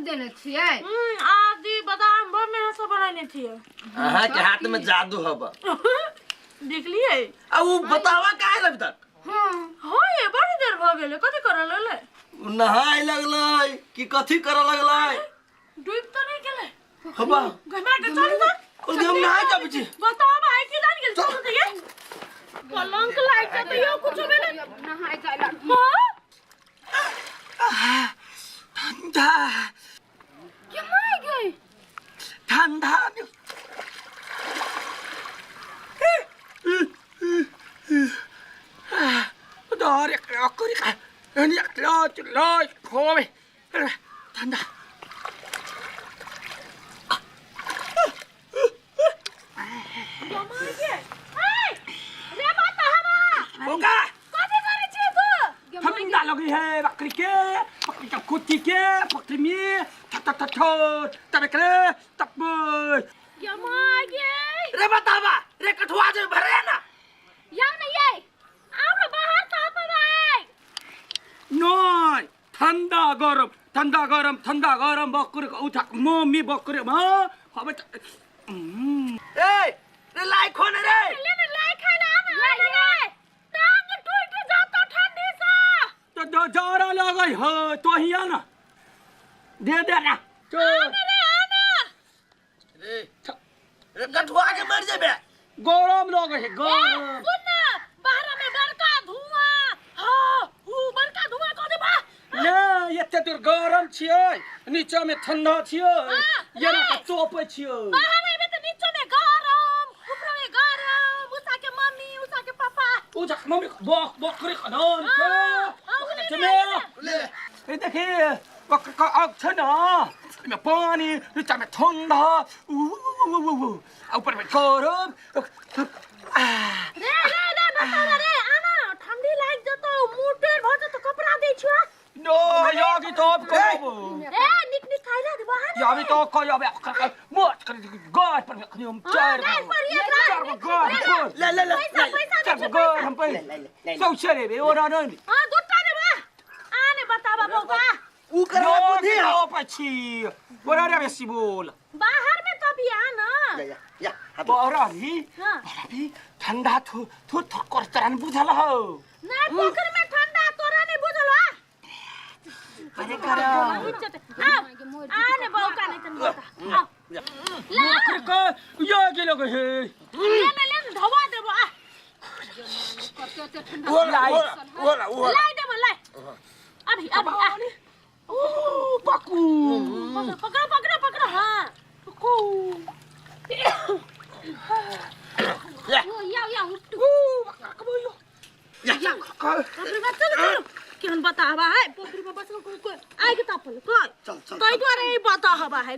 देने छिए आदि बादाम भर में सब बनाने थी अहाँ के हाथ में जादू हबा देख लिए आ उ बतावा काहे अभी तक हां ये बड़ी देर भ गेले कथि करे ले नहाय लगलै कि कथि करे लगलै डूब तो नहीं गेले हबा घमा के चल जा ओ हम नहाय कब छी बताओ भाई की जान गेल चल दिए कलंक लाइट तो यो कुछ भेले नहाय जाइला ठंडा के माय गई ठंडा Đó, đi cái ốc đi cái, đi cái lôi khô mày, thằng đó. Boga. Thằng đã lagi he, bác kia, bác kia kuti kia, bác kia mi, thắt tập cái, tập bơi. क्या मार गए रे बतावा, रे कठुआ जो भरे ना. yang नहीं है आप बाहर ताप भाई नय ठंडा गरम बकुरे उठा मम्मी बकुरे म हबे ए रे लाई खोने रे ले लाई खाना ना टांग टूट जाता ठंडी सा तो जरा लगई हो तो हिया ना दे ना तो आना रे कठुआ के मर जेबे गरम लगे है गरम सुन ना बाहर में बड़का धुआं हां बड़का धुआं को दे बा ले एते दूर गरम छियै नीचा में ठंडा छियै ये ना चोपे छियै बाहर में तो नीचे में गरम ऊपर में गरम उसा के मम्मी उसा के पापा उसा मम्मी बक करे खनन के चले ले ए देखिए बक आग छ ना में पानी नीचा में ठंडा ऊपर में गरम रे बता रे आना ठंडी लाग जतो मुटेर भ जतो कपड़ा दे छ नो यागी तो को ए निक खाइला दे बाहर यागी तो को याबे मोट कर गाय पर हम चार ले चार गाय हम पे सौ छरे बे ओरा न हां दुटा दे बा आने बताबा बौका उ करवा बुद्धि हो पछि ओरा रे बेसी बोल बाहर में तो भी आना या बहराली ठंडा थु कर तरन बुझल हो नहीं पोखर में ठंडा तोरा नहीं बुझल हो अरे करा आने बौका नहीं तन बता ले को यो के लगे हे ले धवा देबो आ ओला लाई देबो लाई अभी ओ पकू पकड़ो हां पकू या केहन बता हवा है पोखरी में बस को आइ के तापल को चल तै द्वारे बता हवा है